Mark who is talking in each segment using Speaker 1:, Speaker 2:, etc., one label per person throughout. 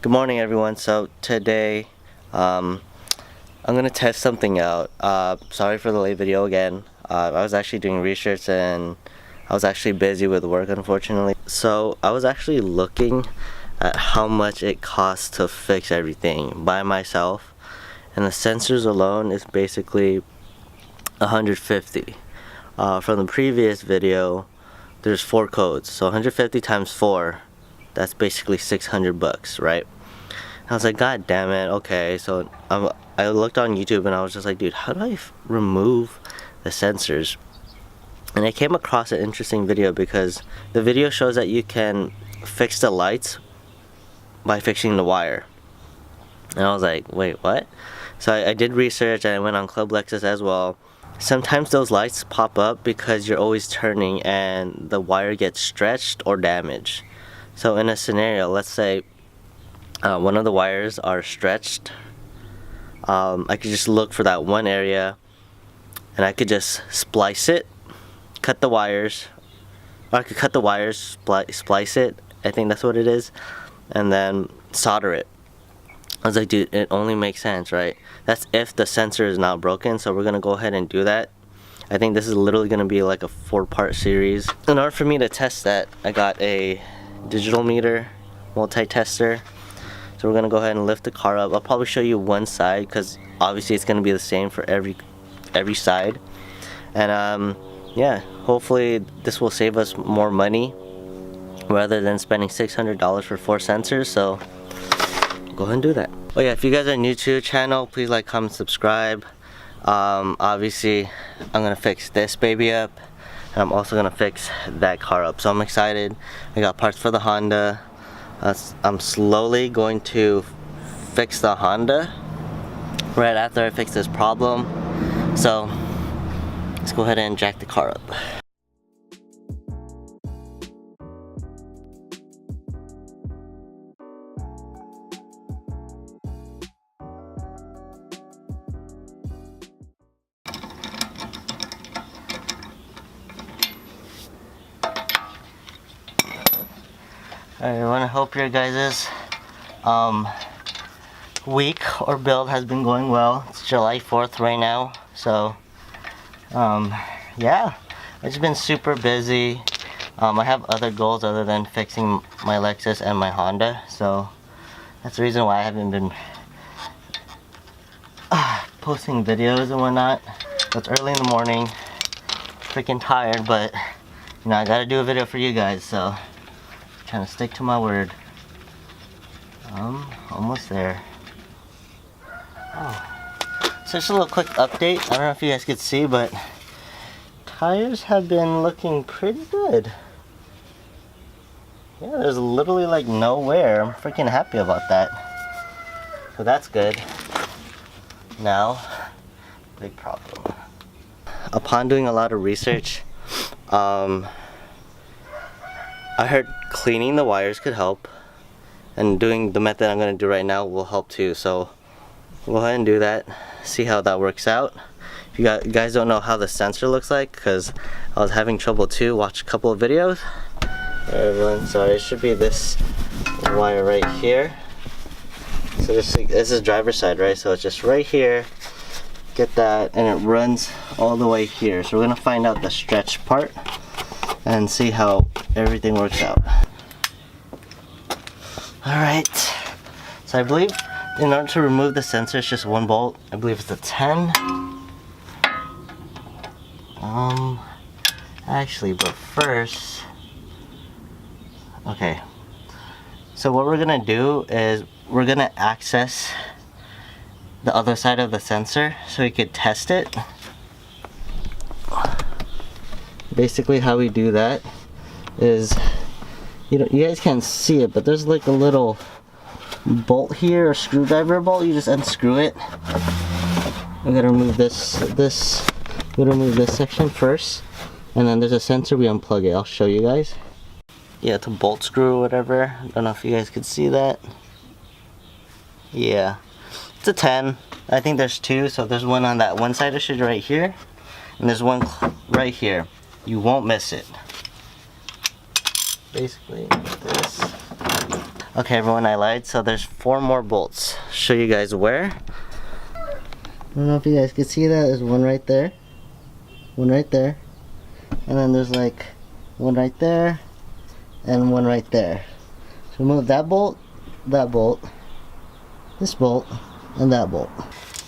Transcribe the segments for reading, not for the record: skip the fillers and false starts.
Speaker 1: Good morning, everyone. So today I'm gonna test something out. Sorry for the late video again. I was actually doing research and I was actually busy with work, unfortunately. So I was actually looking at how much it costs to fix everything by myself, and the sensors alone is basically 150. From the previous video, there's 4 codes, so 150 times 4, that's basically 600 bucks, right? I was like, god damn it. Okay, so I looked on YouTube and I was just like, dude, how do I remove the sensors? And I came across an interesting video because the video shows that you can fix the lights by fixing the wire. And I was like, wait, what? So I did research and I went on Club Lexus as well. Sometimes those lights pop up because you're always turning and the wire gets stretched or damaged. So in a scenario, let's say one of the wires are stretched, I could just look for that one area and I could just splice it, cut the wires, or I could cut the wires, splice it, I think that's what it is, and then solder it. I was like, dude, it only makes sense, right? That's if the sensor is not broken, so we're gonna go ahead and do that. I think this is literally gonna be like a 4-part series. In order for me to test that, I got a digital meter multi-tester. So we're gonna go ahead and lift the car up. I'll probably show you one side because obviously it's gonna be the same for every side. And yeah, hopefully this will save us more money rather than spending $600 for 4 sensors. So go ahead and do that. Oh yeah, if you guys are new to the channel, please like, comment, subscribe. Obviously I'm gonna fix this baby up, and I'm also gonna fix that car up, so I'm excited. I got parts for the Honda. I'm slowly going to fix the Honda right after I fix this problem. So let's go ahead and jack the car up. I want to hope your guys' week or build has been going well. It's July 4th right now, so yeah, it's been super busy. I have other goals other than fixing my Lexus and my Honda, so that's the reason why I haven't been posting videos and whatnot. It's early in the morning, freaking tired, but you know, I gotta do a video for you guys, so trying to stick to my word. Almost there. Oh, so just a little quick update. I don't know if you guys could see, but tires have been looking pretty good. Yeah, there's literally like no wear. I'm freaking happy about that. So that's good. Now, big problem. Upon doing a lot of research, I heard cleaning the wires could help, and doing the method I'm going to do right now will help too. So we'll go ahead and do that, see how that works out. If you guys don't know how the sensor looks like, because I was having trouble too, watch a couple of videos. Everyone, sorry, it should be this wire right here. So this is driver's side, right? So it's just right here, get that, and it runs all the way here. So we're going to find out the stretch part and see how everything works out. Alright, so I believe in order to remove the sensor, it's just 1 bolt. I believe it's a 10. Actually, but first, okay, so what we're gonna do is we're gonna access the other side of the sensor so we could test it. Basically how we do that is, you guys can't see it, but there's like a little bolt here, a screwdriver bolt. You just unscrew it. I'm gonna remove this we're gonna remove this section first, and then there's a sensor, we unplug it. I'll show you guys. Yeah, it's a bolt screw or whatever. I don't know if you guys could see that. Yeah, it's a 10. I think there's 2, so there's one on that one side of shit right here, and there's one right here. You won't miss it. Basically this. Okay, everyone, I lied. So there's 4 more bolts. Show you guys where. I don't know if you guys can see that. There's one right there, one right there, and then there's like one right there, and one right there. So remove that bolt, this bolt, and that bolt.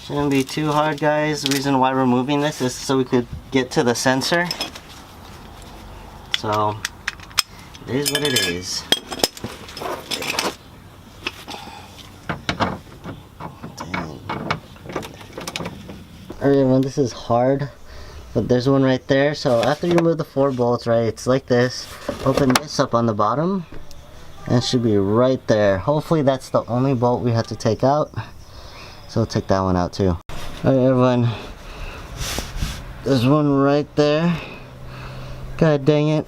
Speaker 1: Shouldn't be too hard, guys. The reason why we're moving this is so we could get to the sensor. So it is what it is. Alright, everyone, this is hard, but there's one right there. So after you remove the 4 bolts, right, it's like this. Open this up on the bottom, and it should be right there. Hopefully that's the only bolt we have to take out. So we'll take that one out too. Alright, everyone, there's one right there. God dang it.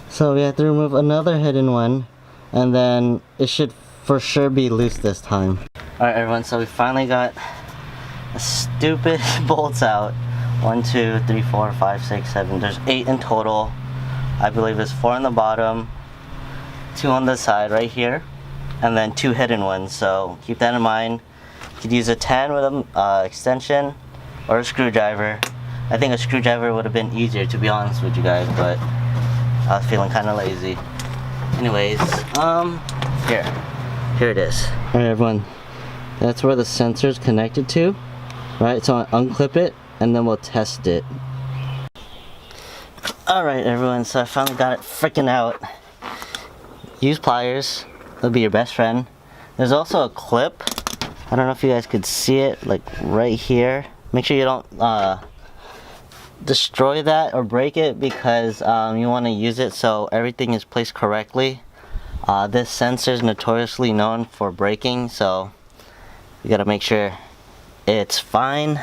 Speaker 1: So we have to remove another hidden one, and then it should for sure be loose this time. Alright, everyone, so we finally got the stupid bolts out. 1, 2, 3, 4, 5, 6, 7. There's 8 in total. I believe there's 4 on the bottom, 2 on the side right here, and then 2 hidden ones. So keep that in mind. You could use a 10 with an extension or a screwdriver. I think a screwdriver would have been easier, to be honest with you guys, but I was feeling kind of lazy. Anyways, here it is. All right, everyone, that's where the sensor is connected to. Right, so I'll unclip it and then we'll test it. Alright, everyone, so I finally got it freaking out. Use pliers, they'll be your best friend. There's also a clip. I don't know if you guys could see it, like right here. Make sure you don't destroy that or break it, because you want to use it so everything is placed correctly. This sensor is notoriously known for breaking, so you gotta make sure it's fine.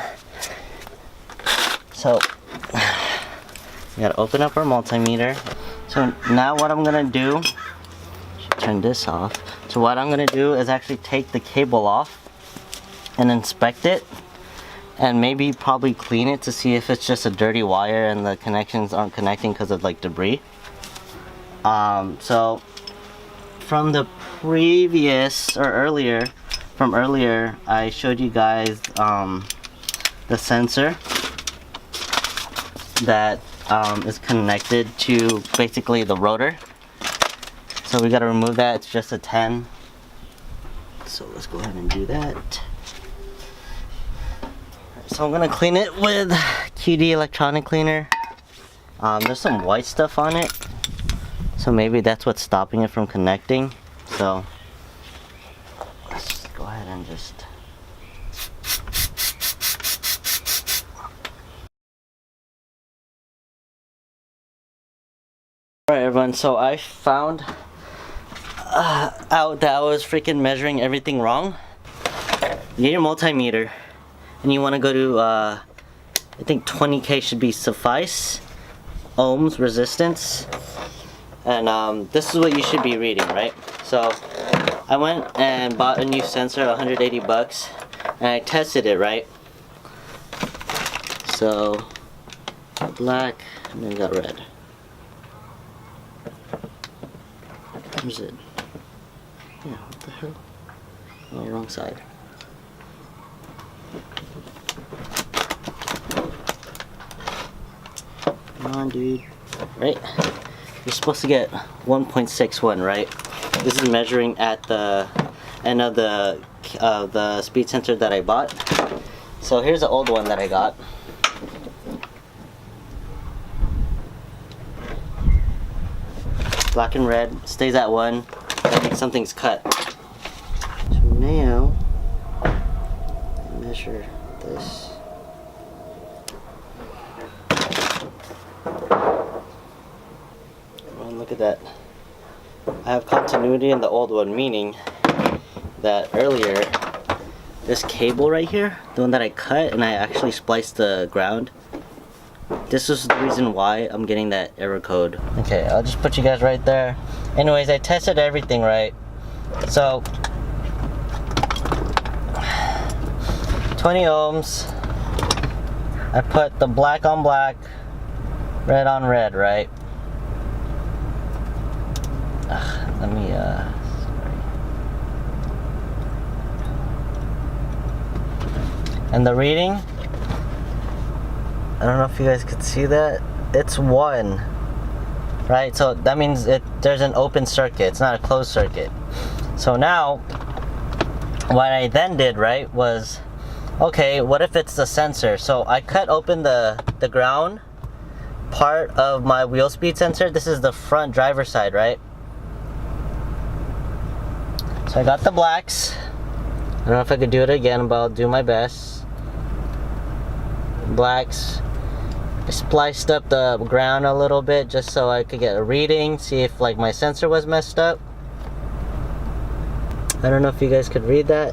Speaker 1: So we gotta open up our multimeter. So now what I'm gonna do, turn this off. So what I'm gonna do is actually take the cable off and inspect it, and maybe probably clean it to see if it's just a dirty wire and the connections aren't connecting because of like debris. So from the previous or earlier, I showed you guys the sensor that is connected to basically the rotor. So we got to remove that. It's just a 10. So let's go ahead and do that. So I'm gonna clean it with QD electronic cleaner. There's some white stuff on it, so maybe that's what's stopping it from connecting. So let's go ahead and just alright, everyone, so I found out that I was freaking measuring everything wrong. You get your multimeter and you want to go to I think 20k should be suffice ohms resistance, and this is what you should be reading, right? So I went and bought a new sensor, 180 bucks, and I tested it, right? So black and then got red. Where's it? Yeah, what the hell? Oh, wrong side. Come on, dude. Right? You're supposed to get 1.61, right? This is measuring at the end of the speed sensor that I bought. So here's the old one that I got. Black and red stays at 1. I think something's cut. So now measure this. Look at that. I have continuity in the old one, meaning that earlier this cable right here, the one that I cut and I actually spliced the ground, this is the reason why I'm getting that error code. Okay, I'll just put you guys right there. Anyways, I tested everything right. So 20 ohms. I put the black on black, red on red, right? Let me sorry. And the reading, I don't know if you guys could see that, it's 1, right? So that means there's an open circuit, it's not a closed circuit. So now what I then did, right, was, okay, what if it's the sensor? So I cut open the ground part of my wheel speed sensor. This is the front driver's side, right? So I got the blacks. I don't know if I could do it again, but I'll do my best. Blacks. I spliced up the ground a little bit just so I could get a reading, see if like my sensor was messed up. I don't know if you guys could read that.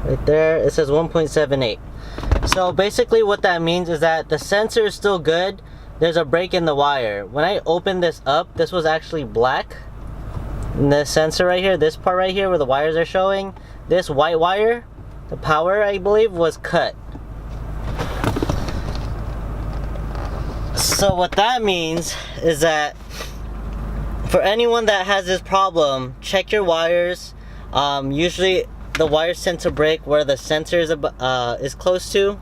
Speaker 1: Right there, it says 1.78. So basically what that means is that the sensor is still good. There's a break in the wire. When I opened this up, this was actually black. And the sensor right here, this part right here where the wires are showing, this white wire, the power I believe, was cut. So what that means is that for anyone that has this problem, check your wires. Usually the wires tend to break where the sensor is close to.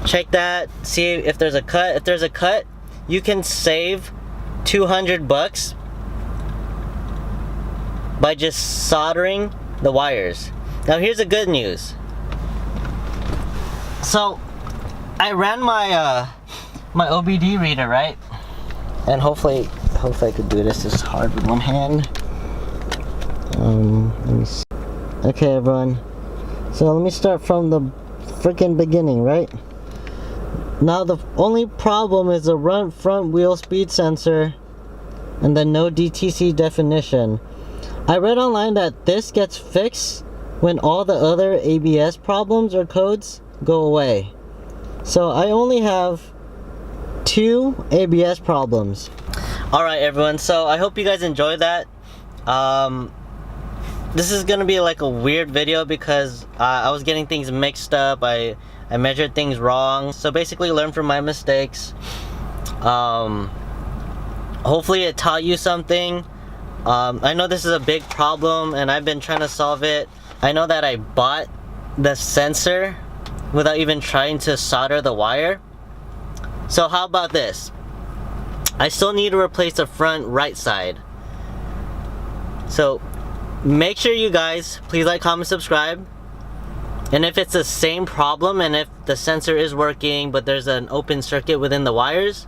Speaker 1: Check that, see if there's a cut. If there's a cut, you can save $200 by just soldering the wires. Now here's the good news. So I ran my my OBD reader, right? And hopefully I could do this. It's hard with one hand. Let me see. Okay, everyone. So let me start from the freaking beginning, right? Now the only problem is the front wheel speed sensor and the no DTC definition. I read online that this gets fixed when all the other ABS problems or codes go away. So I only have 2 ABS problems. Alright everyone, so I hope you guys enjoyed that. This is gonna be like a weird video because I was getting things mixed up. I measured things wrong. So basically learn from my mistakes. Hopefully it taught you something. I know this is a big problem and I've been trying to solve it. I know that I bought the sensor without even trying to solder the wire. So how about this? I still need to replace the front right side. So make sure you guys please like, comment, subscribe. And if it's the same problem and if the sensor is working but there's an open circuit within the wires,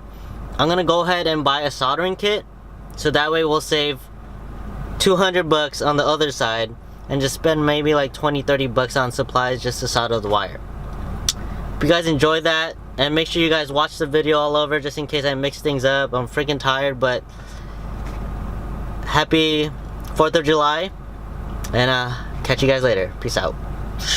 Speaker 1: I'm gonna go ahead and buy a soldering kit, so that way we'll save $200 on the other side and just spend maybe like $20-30 on supplies just to solder the wire. If you guys enjoyed that, and make sure you guys watch the video all over just in case I mix things up. I'm freaking tired, but happy 4th of July, and catch you guys later. Peace out.